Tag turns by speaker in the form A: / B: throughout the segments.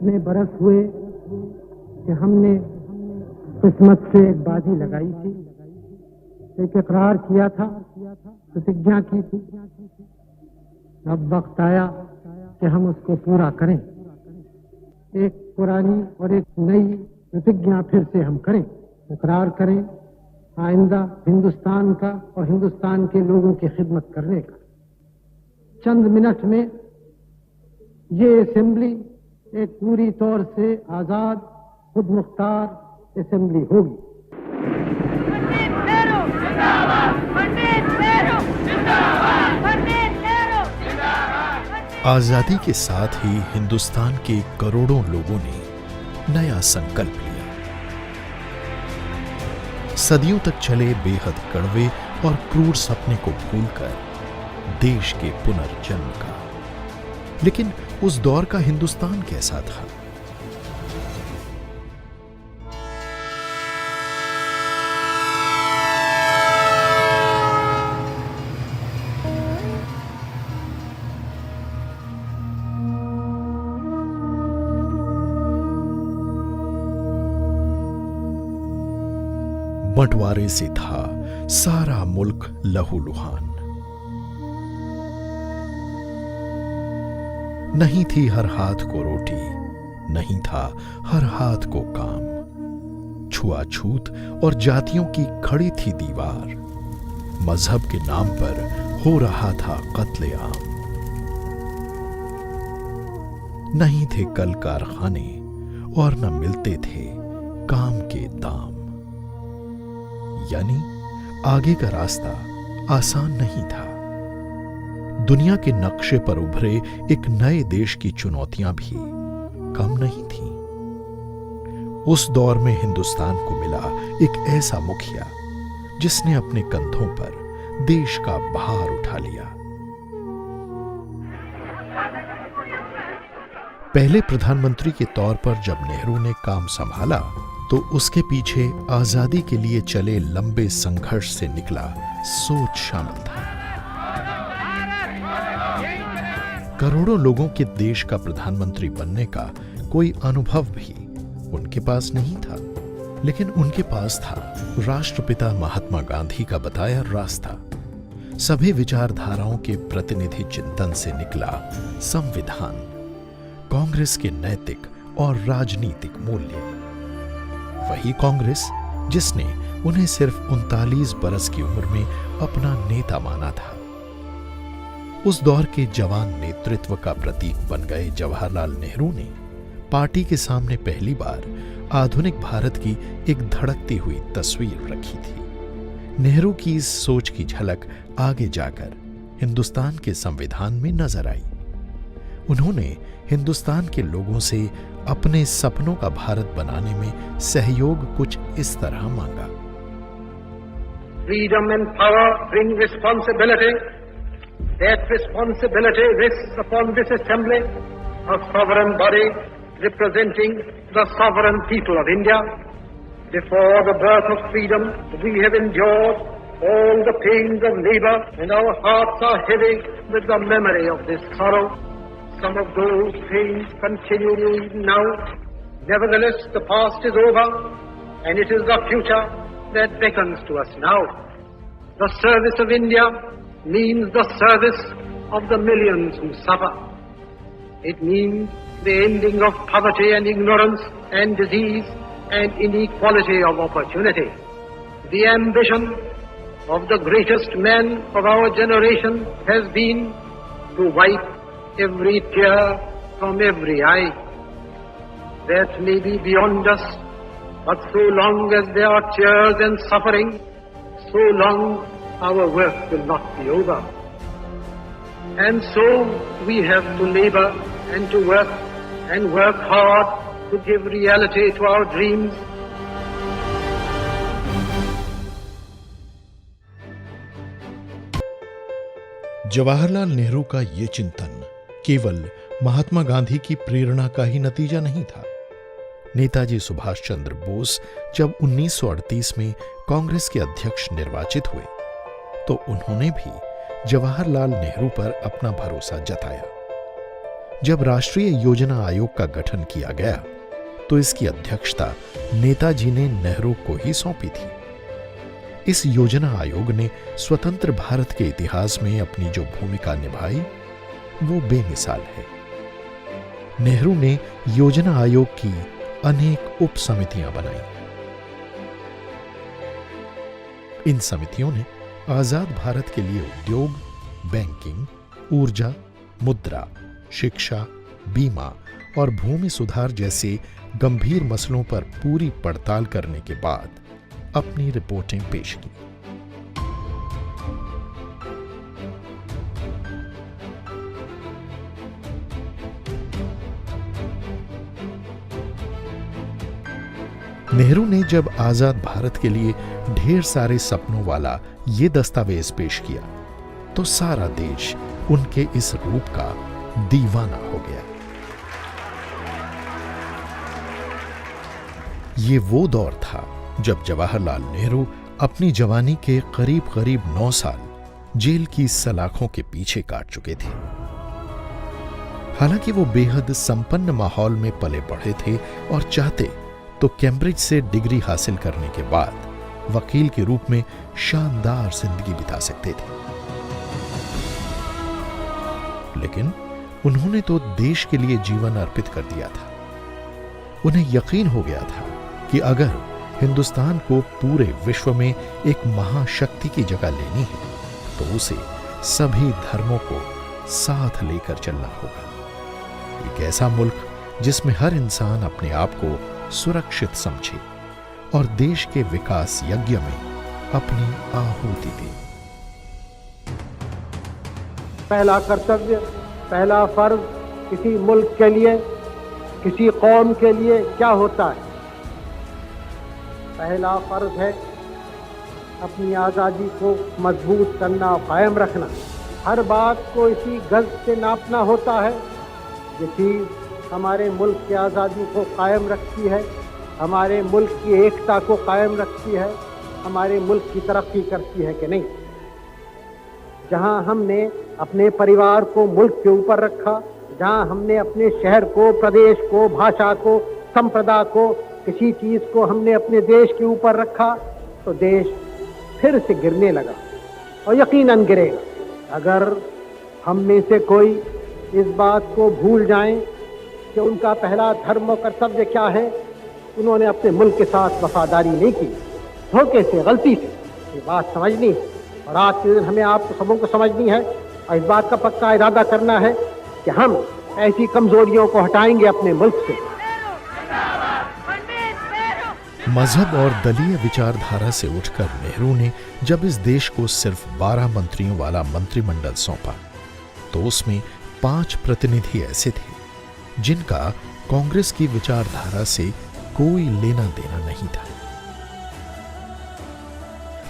A: इतने बरस हुए कि हमने किस्मत से एक बाजी लगाई थी, एक इकरार किया था, प्रतिज्ञा की थी। अब वक्त आया कि हम उसको पूरा करें। एक पुरानी और एक नई प्रतिज्ञा फिर से हम करें, इकरार करें आइंदा हिंदुस्तान का और हिंदुस्तान के लोगों की खिदमत करने का। चंद मिनट में ये असेंबली एक पूरी तौर से आजाद, खुद मुख्तार असेंबली होगी।
B: आजादी के साथ ही हिंदुस्तान के करोड़ों लोगों ने नया संकल्प लिया। सदियों तक चले बेहद कड़वे और क्रूर सपने को भूलकर देश के पुनर्जन्म का। लेकिन उस दौर का हिंदुस्तान कैसा था? बंटवारे से था सारा मुल्क लहूलुहान। नहीं थी हर हाथ को रोटी, नहीं था हर हाथ को काम। छुआछूत और जातियों की खड़ी थी दीवार। मजहब के नाम पर हो रहा था कत्लेआम। नहीं थे कल कारखाने और न मिलते थे काम के दाम। यानी आगे का रास्ता आसान नहीं था। दुनिया के नक्शे पर उभरे एक नए देश की चुनौतियां भी कम नहीं थीं। उस दौर में हिंदुस्तान को मिला एक ऐसा मुखिया जिसने अपने कंधों पर देश का भार उठा लिया। पहले प्रधानमंत्री के तौर पर जब नेहरू ने काम संभाला तो उसके पीछे आजादी के लिए चले लंबे संघर्ष से निकला सोच शामिल था। करोड़ों लोगों के देश का प्रधानमंत्री बनने का कोई अनुभव भी उनके पास नहीं था, लेकिन उनके पास था राष्ट्रपिता महात्मा गांधी का बताया रास्ता। सभी विचारधाराओं के प्रतिनिधि चिंतन से निकला संविधान, कांग्रेस के नैतिक और राजनीतिक मूल्य। वही कांग्रेस जिसने उन्हें सिर्फ 39 बरस की उम्र में अपना नेता माना था। उस दौर के जवान नेतृत्व का प्रतीक बन गए जवाहरलाल नेहरू ने पार्टी के सामने पहली बार आधुनिक भारत की एक धड़कती हुई तस्वीर रखी थी। नेहरू की इस सोच की झलक आगे जाकर हिंदुस्तान के संविधान में नजर आई। उन्होंने हिंदुस्तान के लोगों से अपने सपनों का भारत बनाने में सहयोग कुछ इस तरह मांगा।
A: Freedom and power bring responsibility. That responsibility rests upon this assembly, a sovereign body representing the sovereign people of India. Before the birth of freedom, we have endured all the pains of labor, and our hearts are heavy with the memory of this sorrow. Some of those pains continue even now. Nevertheless, the past is over, and it is the future that beckons to us now. The service of India means the service of the millions who suffer. It means the ending of poverty and ignorance and disease and inequality of opportunity. The ambition of the greatest man of our generation has been to wipe every tear from every eye. That may be beyond us, but so long as there are tears and suffering, so long our work will not be over. And so we have to labor and to work hard to give reality to our dreams.
B: Jawaharlal Nehru का ये चिंतन केवल महात्मा गांधी की प्रेरणा का ही नतीजा नहीं था। नेताजी सुभाष चंद्र बोस जब 1938 में कांग्रेस के अध्यक्ष निर्वाचित हुए तो उन्होंने भी जवाहरलाल नेहरू पर अपना भरोसा जताया। जब राष्ट्रीय योजना आयोग का गठन किया गया तो इसकी अध्यक्षता नेताजी ने नेहरू को ही सौंपी थी। इस योजना आयोग ने स्वतंत्र भारत के इतिहास में अपनी जो भूमिका निभाई वो बेमिसाल है। नेहरू ने योजना आयोग की अनेक उप समितियां बनाई। इन समितियों ने आजाद भारत के लिए उद्योग, बैंकिंग, ऊर्जा, मुद्रा, शिक्षा, बीमा और भूमि सुधार जैसे गंभीर मसलों पर पूरी पड़ताल करने के बाद अपनी रिपोर्टें पेश की। नेहरू ने जब आजाद भारत के लिए ढेर सारे सपनों वाला ये दस्तावेज पेश किया तो सारा देश उनके इस रूप का दीवाना हो गया। ये वो दौर था जब जवाहरलाल नेहरू अपनी जवानी के करीब करीब 9 साल जेल की सलाखों के पीछे काट चुके थे। हालांकि वो बेहद संपन्न माहौल में पले बढ़े थे और चाहते तो कैम्ब्रिज से डिग्री हासिल करने के बाद वकील के रूप में शानदार जिंदगी बिता सकते थे, लेकिन उन्होंने तो देश के लिए जीवन अर्पित कर दिया था। उन्हें यकीन हो गया था कि अगर हिंदुस्तान को पूरे विश्व में एक महाशक्ति की जगह लेनी है तो उसे सभी धर्मों को साथ लेकर चलना होगा। एक ऐसा मुल्क जिसमें हर इंसान अपने आप को सुरक्षित समझे और देश के विकास यज्ञ में अपनी आहुति दे।
A: पहला कर्तव्य, पहला फर्ज किसी मुल्क के लिए, किसी कौम के लिए क्या होता है? पहला फर्ज है अपनी आज़ादी को मजबूत करना, कायम रखना। हर बात को इसी गज से नापना होता है। ये चीज़ हमारे मुल्क की आज़ादी को कायम रखती है, हमारे मुल्क की एकता को कायम रखती है, हमारे मुल्क की तरक्की करती है कि नहीं। जहाँ हमने अपने परिवार को मुल्क के ऊपर रखा, जहाँ हमने अपने शहर को, प्रदेश को, भाषा को, संप्रदाय को, किसी चीज़ को हमने अपने देश के ऊपर रखा तो देश फिर से गिरने लगा और यकीनन गिरेगा। अगर हम में से कोई इस बात को भूल जाएं कि उनका पहला धर्म और कर्तव्य क्या है, उन्होंने अपने मुल्क के साथ वफादारी नहीं की, धोखे से, गलती से। ये बात समझनी है और आज के दिन हमें आप सबों को समझनी है और इस बात का पक्का इरादा करना है कि हम ऐसी कमजोरियों को हटाएंगे अपने मुल्क से।
B: मजहब और दलीय विचारधारा से उठकर नेहरू ने जब इस देश को सिर्फ 12 मंत्रियों वाला मंत्रिमंडल सौंपा तो उसमें 5 प्रतिनिधि ऐसे थे जिनका कांग्रेस की विचारधारा से कोई लेना देना नहीं था।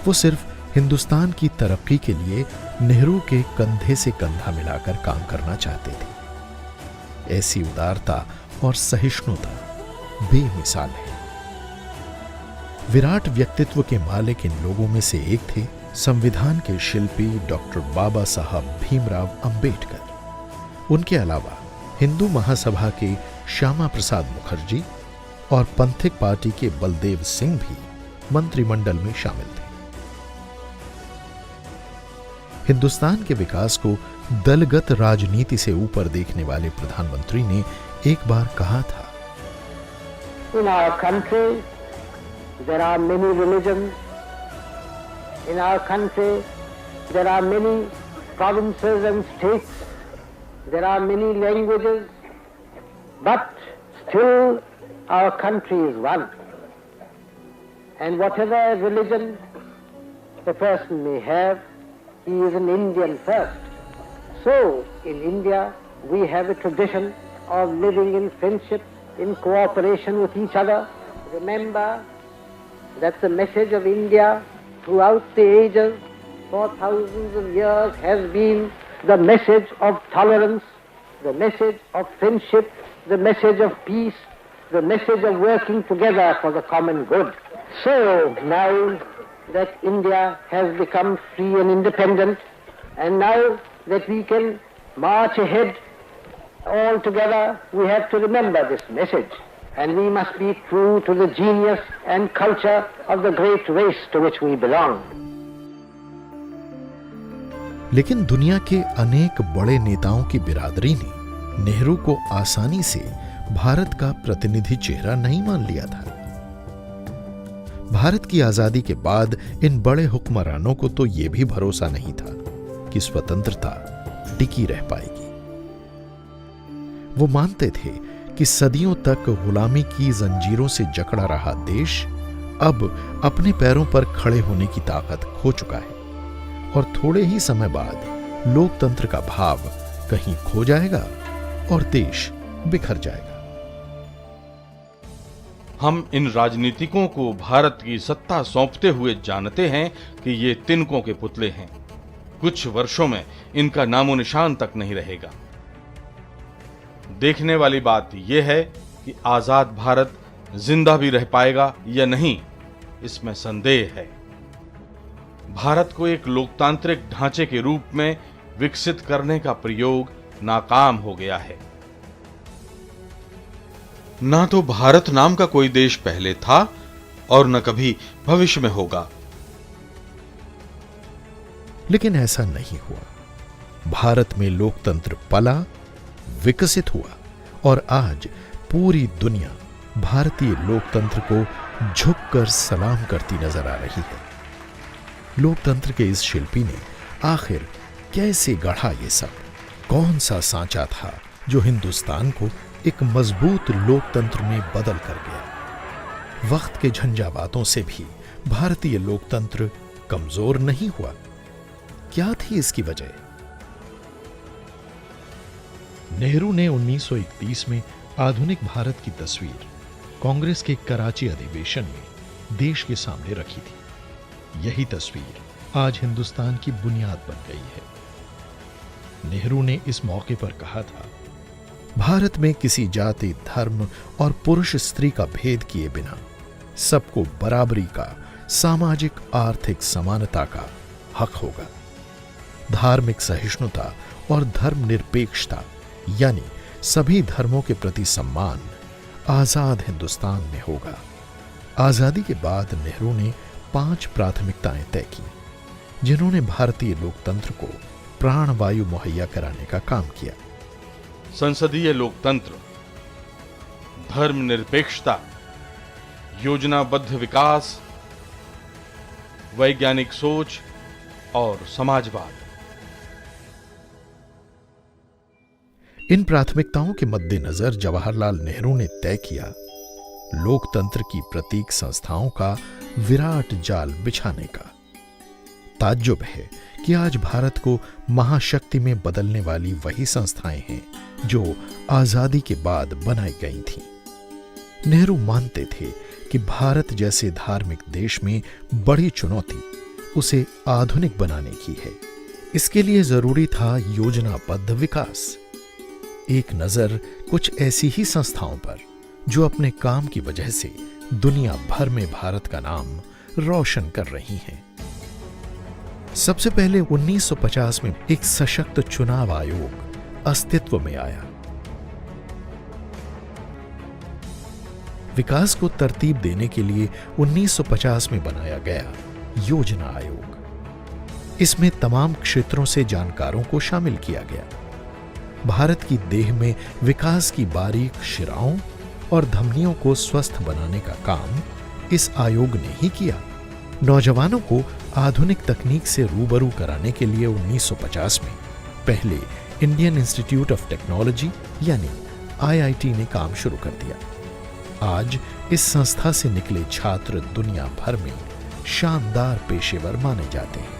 B: वो सिर्फ हिंदुस्तान की तरक्की के लिए नेहरू के कंधे से कंधा मिलाकर काम करना चाहते थे। ऐसी उदारता और सहिष्णुता बेमिसाल है। विराट व्यक्तित्व के मालिक इन लोगों में से एक थे संविधान के शिल्पी डॉक्टर बाबा साहब भीमराव अंबेडकर। उनके अलावा हिंदू महासभा के श्यामा प्रसाद मुखर्जी और पंथिक पार्टी के बलदेव सिंह भी मंत्रिमंडल में शामिल थे। हिंदुस्तान के विकास को दलगत राजनीति से ऊपर देखने वाले प्रधानमंत्री ने एक बार कहा था,
A: In our country, there are many religions. In our country, there are many provinces and states. There are many languages. But still, our country is one. And whatever religion a person may have, he is an Indian first. So, in India, we have a tradition of living in friendship, in cooperation with each other. Remember that the message of India throughout the ages, for thousands of years, has been the message of tolerance, the message of friendship, the message of peace, the message of working together for the common good. So now that India has become free and independent, and now that we can march ahead Altogether, we have to remember this message, and we must be true to the genius and culture of the great race to which we belong.
B: लेकिन दुनिया के अनेक बड़े नेताओं की बिरादरी ने नेहरू को आसानी से भारत का प्रतिनिधि चेहरा नहीं मान लिया था। भारत की आजादी के बाद इन बड़े हुक्मरानों को तो यह भी भरोसा नहीं था कि स्वतंत्रता टिकी रह पाएगी। वो मानते थे कि सदियों तक गुलामी की जंजीरों से जकड़ा रहा देश अब अपने पैरों पर खड़े होने की ताकत खो चुका है और थोड़े ही समय बाद लोकतंत्र का भाव कहीं खो जाएगा और देश बिखर जाएगा।
C: हम इन राजनीतिकों को भारत की सत्ता सौंपते हुए जानते हैं कि ये तिनकों के पुतले हैं। कुछ वर्षों में इनका नामो निशान तक नहीं रहेगा। देखने वाली बात यह है कि आजाद भारत जिंदा भी रह पाएगा या नहीं, इसमें संदेह है। भारत को एक लोकतांत्रिक ढांचे के रूप में विकसित करने का प्रयोग नाकाम हो गया है। ना तो भारत नाम का कोई देश पहले था और न कभी भविष्य में होगा।
B: लेकिन ऐसा नहीं हुआ। भारत में लोकतंत्र पला, विकसित हुआ और आज पूरी दुनिया भारतीय लोकतंत्र को झुककर सलाम करती नजर आ रही है। लोकतंत्र के इस शिल्पी ने आखिर कैसे गढ़ा ये सब? कौन सा सांचा था जो हिंदुस्तान को एक मजबूत लोकतंत्र में बदल कर गया? वक्त के झंझावातों से भी भारतीय लोकतंत्र कमजोर नहीं हुआ। क्या थी इसकी वजह? नेहरू ने 1931 में आधुनिक भारत की तस्वीर कांग्रेस के कराची अधिवेशन में देश के सामने रखी थी। यही तस्वीर आज हिंदुस्तान की बुनियाद बन गई है। नेहरू ने इस मौके पर कहा था, भारत में किसी जाति, धर्म और पुरुष स्त्री का भेद किए बिना सबको बराबरी का, सामाजिक आर्थिक समानता का हक होगा। धार्मिक सहिष्णुता और धर्मनिरपेक्षता यानी सभी धर्मों के प्रति सम्मान आजाद हिंदुस्तान में होगा। आजादी के बाद नेहरू ने 5 प्राथमिकताएं तय की, जिन्होंने भारतीय लोकतंत्र को प्राणवायु मुहैया कराने का काम किया।
C: संसदीय लोकतंत्र, धर्मनिरपेक्षता, योजनाबद्ध विकास, वैज्ञानिक सोच और समाजवाद।
B: इन प्राथमिकताओं के मद्देनजर जवाहरलाल नेहरू ने तय किया लोकतंत्र की प्रतीक संस्थाओं का विराट जाल बिछाने का। ताज्जुब है कि आज भारत को महाशक्ति में बदलने वाली वही संस्थाएं हैं जो आजादी के बाद बनाई गई थीं। नेहरू मानते थे कि भारत जैसे धार्मिक देश में बड़ी चुनौती उसे आधुनिक बनाने की है। इसके लिए जरूरी था योजनाबद्ध विकास। एक नजर कुछ ऐसी ही संस्थाओं पर जो अपने काम की वजह से दुनिया भर में भारत का नाम रोशन कर रही हैं। सबसे पहले 1950 में एक सशक्त चुनाव आयोग अस्तित्व में आया। विकास को तरतीब देने के लिए 1950 में बनाया गया योजना आयोग। इसमें तमाम क्षेत्रों से जानकारों को शामिल किया गया। भारत की देह में विकास की बारीक शिराओं और धमनियों को स्वस्थ बनाने का काम इस आयोग ने ही किया। नौजवानों को आधुनिक तकनीक से रूबरू कराने के लिए 1950 में पहले इंडियन इंस्टीट्यूट ऑफ टेक्नोलॉजी यानी IIT ने काम शुरू कर दिया। आज इस संस्था से निकले छात्र दुनिया भर में शानदार पेशेवर माने जाते हैं।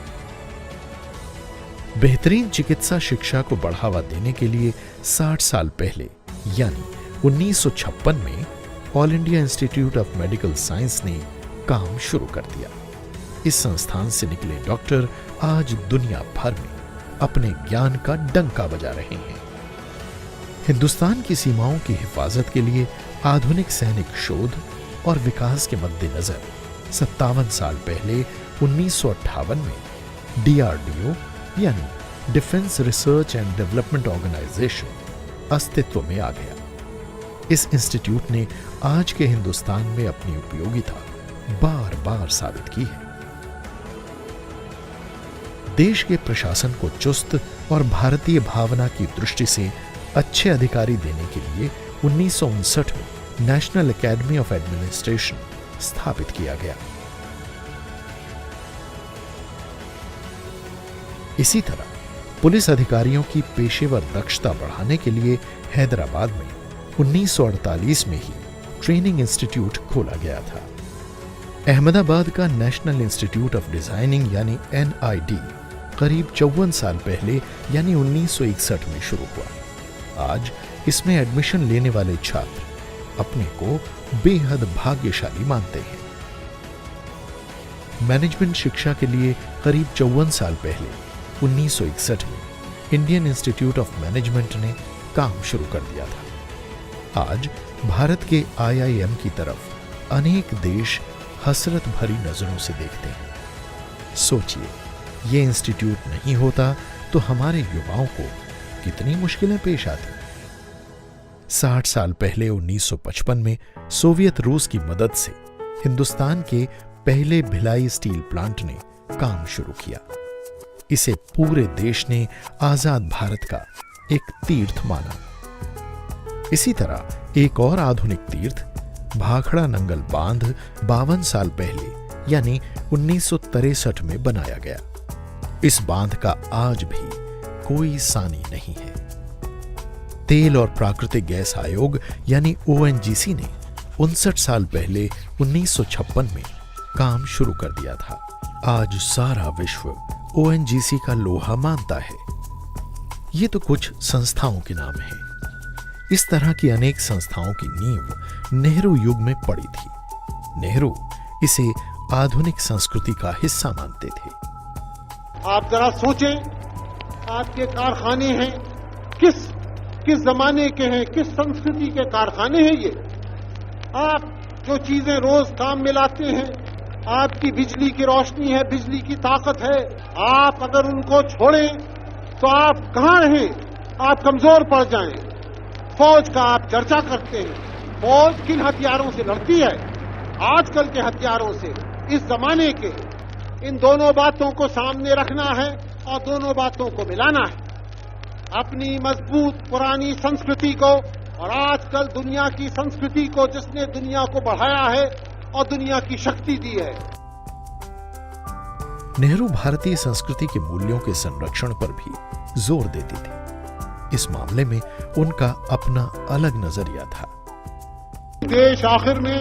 B: बेहतरीन चिकित्सा शिक्षा को बढ़ावा देने के लिए 60 साल पहले यानी 1956 में all India institute of medical science ने काम शुरू कर दिया। इस संस्थान से निकले डॉक्टर आज दुनिया भर में अपने ज्ञान का डंका बजा रहे हैं। हिंदुस्तान की सीमाओं की हिफाजत के लिए आधुनिक सैनिक शोध और विकास के मद्देनजर 57 साल पहले 1958 में DRDO यानी defence research and development organisation अस्तित्व में आ गया। इस इंस्टीट्यूट ने आज के हिंदुस्तान में अपनी उपयोगिता बार बार साबित की है। देश के प्रशासन को चुस्त और भारतीय भावना की दृष्टि से अच्छे अधिकारी देने के लिए 1959 में नेशनल एकेडमी ऑफ एडमिनिस्ट्रेशन स्थापित किया गया। इसी तरह पुलिस अधिकारियों की पेशेवर दक्षता बढ़ाने के लिए हैदराबाद में 1948 में ही ट्रेनिंग इंस्टीट्यूट खोला गया था। अहमदाबाद का नेशनल इंस्टीट्यूट ऑफ डिजाइनिंग यानी NID करीब 54 साल पहले यानी 1961 में शुरू हुआ। आज इसमें एडमिशन लेने वाले छात्र अपने को बेहद भाग्यशाली मानते हैं। मैनेजमेंट शिक्षा के लिए करीब 54 साल पहले 1961 में इंडियन इंस्टीट्यूट ऑफ मैनेजमेंट ने काम शुरू कर दिया था। आज भारत के IIM की तरफ अनेक देश हसरत भरी नजरों से देखते हैं। सोचिए, ये इंस्टीट्यूट नहीं होता तो हमारे युवाओं को कितनी मुश्किलें पेश आती। 60 साल पहले 1955 में सोवियत रूस की मदद से हिंदुस्तान के पहले भिलाई स्टील प्लांट ने काम शुरू किया। इसे पूरे देश ने आजाद भारत का एक तीर्थ माना। इसी तरह एक और आधुनिक तीर्थ भाखड़ा नंगल बांध 52 साल पहले यानी 1963 में बनाया गया। इस बांध का आज भी कोई सानी नहीं है। तेल और प्राकृतिक गैस आयोग यानी ONGC ने 59 साल पहले 1956 में काम शुरू कर दिया था। आज सारा विश्व ONGC का लोहा मानता है। ये तो कुछ संस्थाओं के नाम हैं। इस तरह की अनेक संस्थाओं की नींव नेहरू युग में पड़ी थी। नेहरू इसे आधुनिक संस्कृति का हिस्सा मानते थे।
D: आप जरा सोचें, आपके कारखाने हैं, किस जमाने के हैं, किस संस्कृति के कारखाने हैं ये। आप जो चीजें रोज काम में लाते हैं, आपकी बिजली की रोशनी है, बिजली की ताकत है, आप अगर उनको छोड़ें तो आप कहां रहें? आप कमजोर पड़ जाएं। फौज का आप चर्चा करते हैं, फौज किन हथियारों से लड़ती है? आजकल के हथियारों से, इस जमाने के। इन दोनों बातों को सामने रखना है और दोनों बातों को मिलाना है। अपनी मजबूत पुरानी संस्कृति को और आजकल दुनिया की संस्कृति को, जिसने दुनिया को बढ़ाया है और दुनिया की शक्ति दी है।
B: नेहरू भारतीय संस्कृति के मूल्यों के संरक्षण पर भी जोर देती थी। इस मामले में उनका अपना अलग नजरिया था।
D: देश आखिर में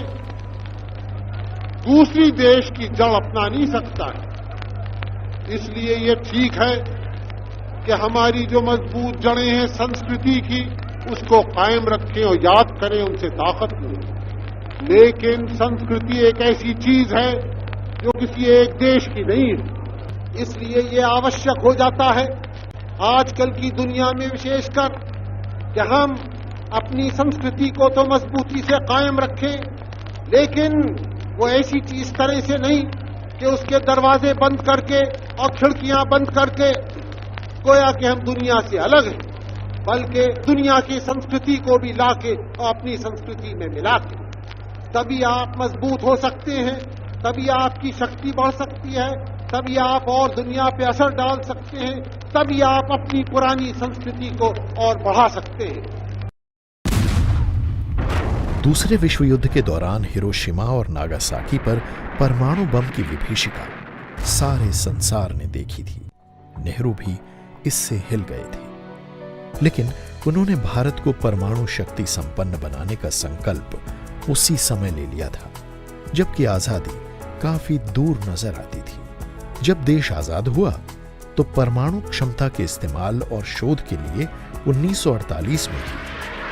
D: दूसरी देश की जड़ अपना नहीं सकता है। इसलिए ये ठीक है कि हमारी जो मजबूत जड़ें हैं संस्कृति की, उसको कायम रखें और याद करें, उनसे ताकत लें। लेकिन संस्कृति एक ऐसी चीज है जो किसी एक देश की नहीं है। इसलिए ये आवश्यक हो जाता है आजकल की दुनिया में विशेषकर कि हम अपनी संस्कृति को तो मजबूती से कायम रखें, लेकिन वो ऐसी चीज तरह से नहीं कि उसके दरवाजे बंद करके और खिड़कियां बंद करके गोया कि हम दुनिया से अलग हैं, बल्कि दुनिया की संस्कृति को भी लाके और अपनी संस्कृति में मिला के, तभी आप मजबूत हो सकते हैं, तभी आपकी शक्ति बढ़ सकती है, तभी आप और दुनिया पे असर डाल सकते हैं, तभी आप अपनी पुरानी संस्कृति को और बढ़ा सकते हैं।
B: दूसरे विश्व युद्ध के दौरान हिरोशिमा और नागासाकी पर परमाणु बम की विभीषिका सारे संसार ने देखी थी। नेहरू भी इससे हिल गए थे, लेकिन उन्होंने भारत को परमाणु शक्ति संपन्न बनाने का संकल्प उसी समय ले लिया था जबकि आजादी काफी दूर नजर आती थी। जब देश आजाद हुआ तो परमाणु क्षमता के इस्तेमाल और शोध के लिए 1948 में ही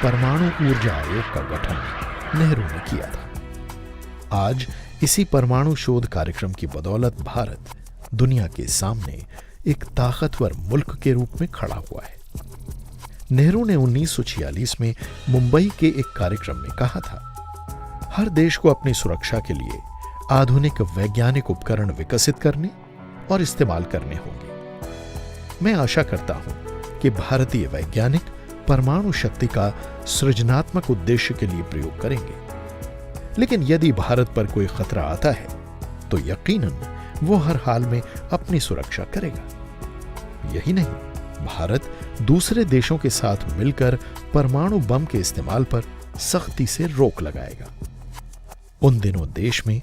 B: परमाणु ऊर्जा आयोग का गठन नेहरू ने किया था। आज इसी परमाणु शोध कार्यक्रम की बदौलत भारत दुनिया के सामने एक ताकतवर मुल्क के रूप में खड़ा हुआ है। नेहरू ने 1946 में मुंबई के एक कार्यक्रम में कहा था, हर देश को अपनी सुरक्षा के लिए आधुनिक वैज्ञानिक उपकरण विकसित करने और इस्तेमाल करने होंगे। मैं आशा करता हूं कि भारतीय वैज्ञानिक परमाणु शक्ति का सृजनात्मक उद्देश्य के लिए प्रयोग करेंगे। लेकिन यदि भारत पर कोई खतरा आता है तो यकीनन वो हर हाल में अपनी सुरक्षा करेगा। यही नहीं, भारत दूसरे देशों के साथ मिलकर परमाणु बम के इस्तेमाल पर सख्ती से रोक लगाएगा। उन दिनों देश में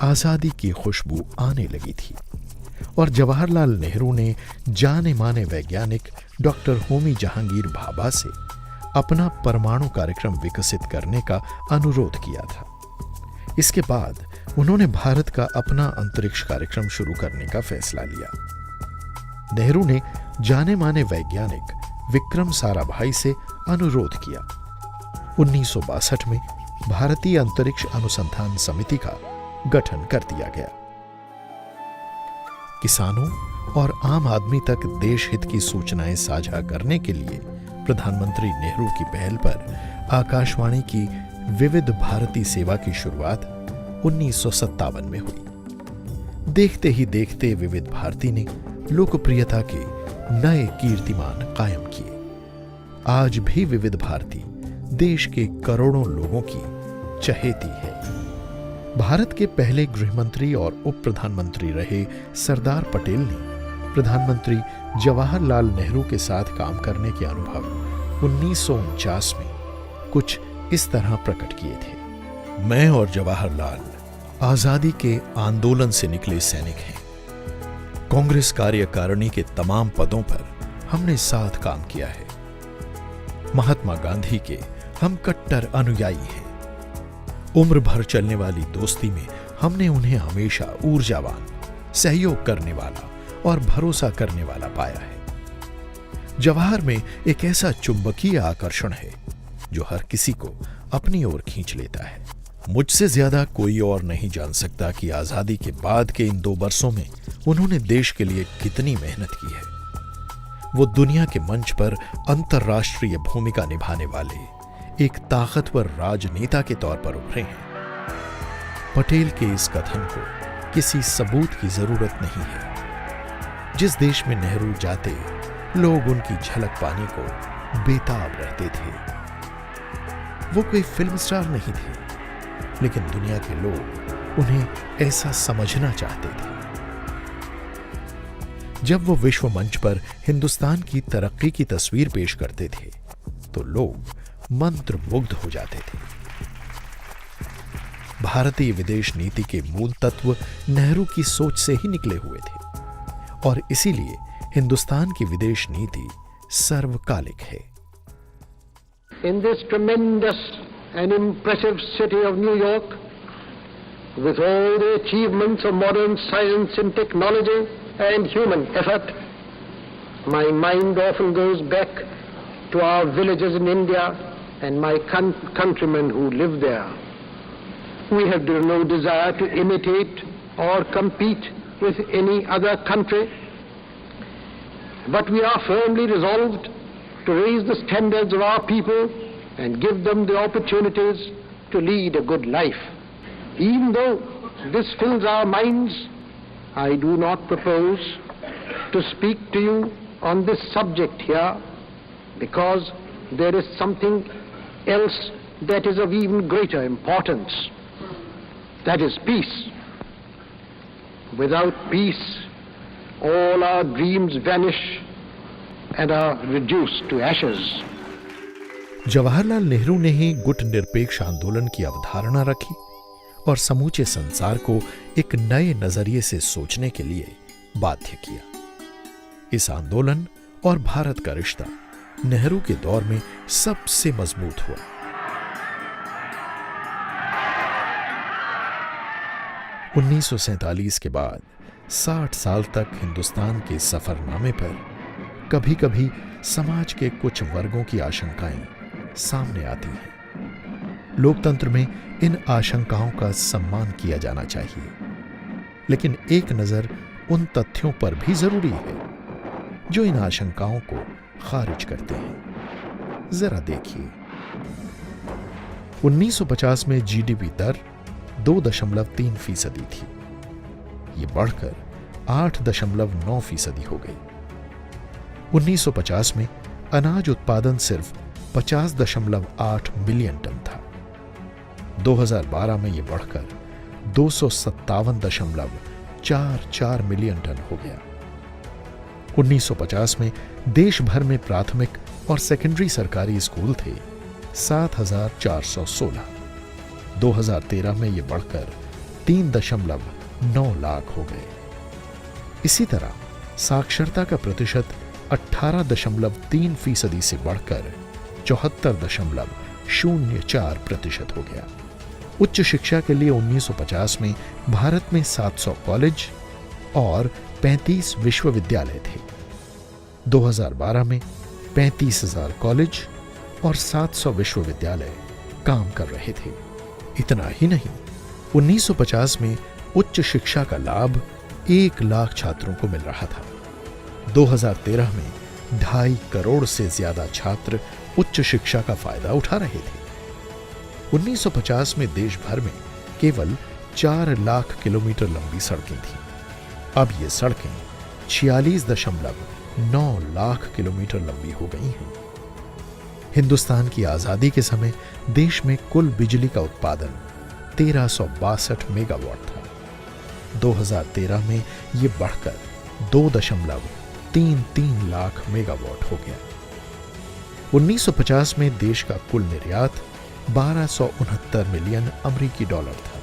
B: आजादी की खुशबू आने लगी थी और जवाहरलाल नेहरू ने जाने माने वैज्ञानिक डॉक्टर होमी जहांगीर भाभा से अपना परमाणु कार्यक्रम विकसित करने का अनुरोध किया था। इसके बाद उन्होंने भारत का अपना अंतरिक्ष कार्यक्रम शुरू करने का फैसला लिया। नेहरू ने जाने माने वैज्ञानिक विक्रम साराभाई से अनुरोध किया। 1962 में भारतीय अंतरिक्ष अनुसंधान समिति का गठन कर दिया गया। किसानों और आम आदमी तक देश हित की सूचनाएं साझा करने के लिए प्रधानमंत्री नेहरू की पहल पर आकाशवाणी की विविध भारती सेवा की शुरुआत 1957 में हुई। देखते ही देखते विविध भारती ने लोकप्रियता के नए कीर्तिमान कायम किए। आज भी विविध भारती देश के करोड़ों लोगों की चहेती है। भारत के पहले गृहमंत्री और उप प्रधानमंत्री रहे सरदार पटेल ने प्रधानमंत्री जवाहरलाल नेहरू के साथ काम करने के अनुभव 1949 में कुछ इस तरह प्रकट किए थे। मैं और जवाहरलाल आजादी के आंदोलन से निकले सैनिक हैं। कांग्रेस कार्यकारिणी के तमाम पदों पर हमने साथ काम किया है। महात्मा गांधी के हम कट्टर अनुयायी हैं। उम्र भर चलने वाली दोस्ती में हमने उन्हें हमेशा ऊर्जावान, सहयोग करने वाला और भरोसा करने वाला पाया है। जवाहर में एक ऐसा चुंबकीय आकर्षण है जो हर किसी को अपनी ओर खींच लेता है। मुझसे ज्यादा कोई और नहीं जान सकता कि आजादी के बाद के इन 2 वर्षों में उन्होंने देश के लिए कितनी मेहनत की है। वो दुनिया के मंच पर अंतर्राष्ट्रीय भूमिका निभाने वाले एक ताकतवर राजनेता के तौर पर उभरे हैं। पटेल के इस कथन को किसी सबूत की जरूरत नहीं है। जिस देश में नेहरू जाते, लोग उनकी झलक पाने को बेताब रहते थे। वो कोई फिल्म स्टार नहीं थे, लेकिन दुनिया के लोग उन्हें ऐसा समझना चाहते थे। जब वो विश्व मंच पर हिंदुस्तान की तरक्की की तस्वीर पेश करते थे तो लोग मंत्रमुग्ध हो जाते थे। भारतीय विदेश नीति के मूल तत्व नेहरू की सोच से ही निकले हुए थे और इसीलिए हिंदुस्तान की विदेश नीति सर्वकालिक है।
A: In this tremendous and impressive city of New York, with all the achievements of modern science and technology and human effort, my mind often goes back to our villages in India and my countrymen who live there. We have no desire to imitate or compete with any other country, but we are firmly resolved to raise the standards of our people and give them the opportunities to lead a good life. Even though this fills our minds, I do not propose to speak to you on this subject here, because there is something else that is of even greater importance. That is peace. Without peace, all our dreams vanish and are reduced to ashes.
B: Jawaharlal Nehru ने ही गुट निरपेक्ष आंदोलन की अवधारणा रखी और समूचे संसार को एक नए नजरिए से सोचने के लिए बाध्य किया। इस आंदोलन और भारत का रिश्ता नेहरू के दौर में सबसे मजबूत हुआ। (1947) के बाद 60 साल तक हिंदुस्तान के सफरनामे पर कभी कभी समाज के कुछ वर्गों की आशंकाएं सामने आती हैं। लोकतंत्र में इन आशंकाओं का सम्मान किया जाना चाहिए, लेकिन एक नजर उन तथ्यों पर भी जरूरी है जो इन आशंकाओं को खारिज करते हैं। जरा देखिए, 1950 में जीडीपी दर 2.3% थी। ये बढ़कर 8.9% हो गई। 1950 में अनाज उत्पादन सिर्फ 50.8 मिलियन टन था। 2012 में यह बढ़कर 257.44 मिलियन टन हो गया। 1950 में देश भर में प्राथमिक और सेकेंडरी सरकारी स्कूल थे 7,416। 2013 में यह बढ़कर 3.9 लाख हो गए। इसी तरह साक्षरता का प्रतिशत 18.3% से बढ़कर 74.04% हो गया। उच्च शिक्षा के लिए 1950 में भारत में 700 कॉलेज और 35 विश्वविद्यालय थे। 2012 में 35,000 कॉलेज और 700 विश्वविद्यालय काम कर रहे थे। इतना ही नहीं, 1950 में उच्च शिक्षा का लाभ 1 लाख छात्रों को मिल रहा था। 2013 में 2.5 करोड़ से ज्यादा छात्र उच्च शिक्षा का फायदा उठा रहे थे। 1950 में देश भर में केवल 4 लाख किलोमीटर लंबी सड़कें थीं। अब ये सड़कें 46.9 लाख किलोमीटर लंबी हो गई हैं। हिंदुस्तान की आजादी के समय देश में कुल बिजली का उत्पादन 1362 मेगावाट था। 2013 में यह बढ़कर 2.33 लाख मेगावाट हो गया। 1950 में देश का कुल निर्यात 1269 मिलियन अमेरिकी डॉलर था,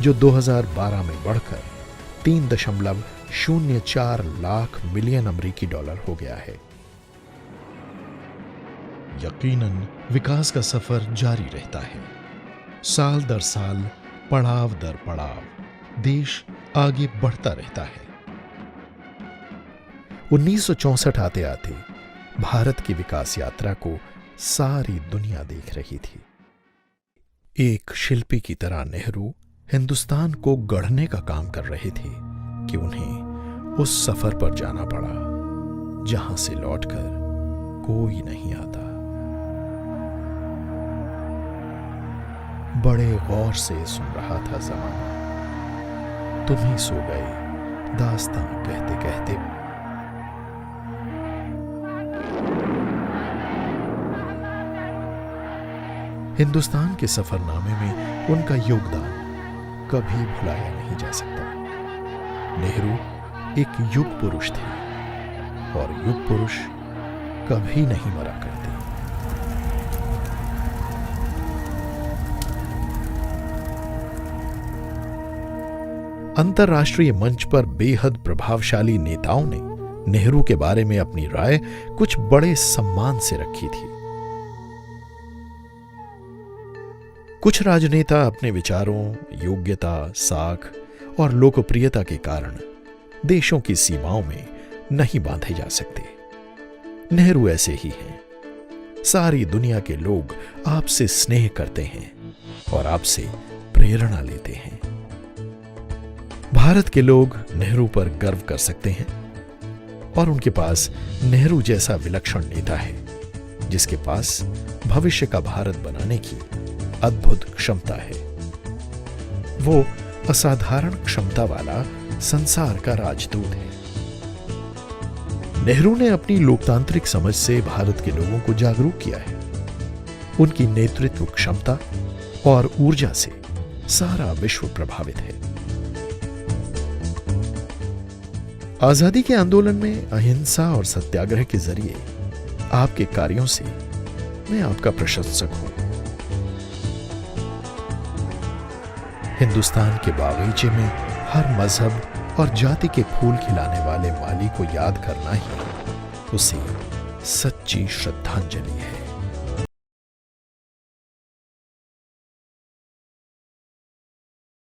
B: जो 2012 में बढ़कर 3.04 लाख मिलियन अमेरिकी डॉलर हो गया है। यकीनन विकास का सफर जारी रहता है। साल दर साल, पड़ाव दर पड़ाव देश आगे बढ़ता रहता है। 1964 आते आते भारत की विकास यात्रा को सारी दुनिया देख रही थी। एक शिल्पी की तरह नेहरू हिंदुस्तान को गढ़ने का काम कर रहे थे कि उन्हें उस सफर पर जाना पड़ा जहां से लौटकर कोई नहीं आता। बड़े गौर से सुन रहा था ज़माना, तुम ही सो गए दास्तां कहते कहते। हिंदुस्तान के सफरनामे में उनका योगदान कभी भुलाया नहीं जा सकता। नेहरू एक युग पुरुष थे और युग पुरुष कभी नहीं मरा करते। अंतर्राष्ट्रीय मंच पर बेहद प्रभावशाली नेताओं ने नेहरू के बारे में अपनी राय कुछ बड़े सम्मान से रखी थी। कुछ राजनेता अपने विचारों, योग्यता, साख और लोकप्रियता के कारण देशों की सीमाओं में नहीं बांधे जा सकते। नेहरू ऐसे ही हैं। सारी दुनिया के लोग आपसे स्नेह करते हैं और आपसे प्रेरणा लेते हैं। भारत के लोग नेहरू पर गर्व कर सकते हैं और उनके पास नेहरू जैसा विलक्षण नेता है जिसके पास भविष्य का भारत बनाने की अद्भुत क्षमता है। वो असाधारण क्षमता वाला संसार का राजदूत है। नेहरू ने अपनी लोकतांत्रिक समझ से भारत के लोगों को जागरूक किया है। उनकी नेतृत्व क्षमता और ऊर्जा से सारा विश्व प्रभावित है। आजादी के आंदोलन में अहिंसा और सत्याग्रह के जरिए आपके कार्यों से मैं आपका प्रशंसक हूं। हिंदुस्तान के बागीचे में हर मजहब और जाति के फूल खिलाने वाले माली को याद करना ही उसे सच्ची श्रद्धांजलि है।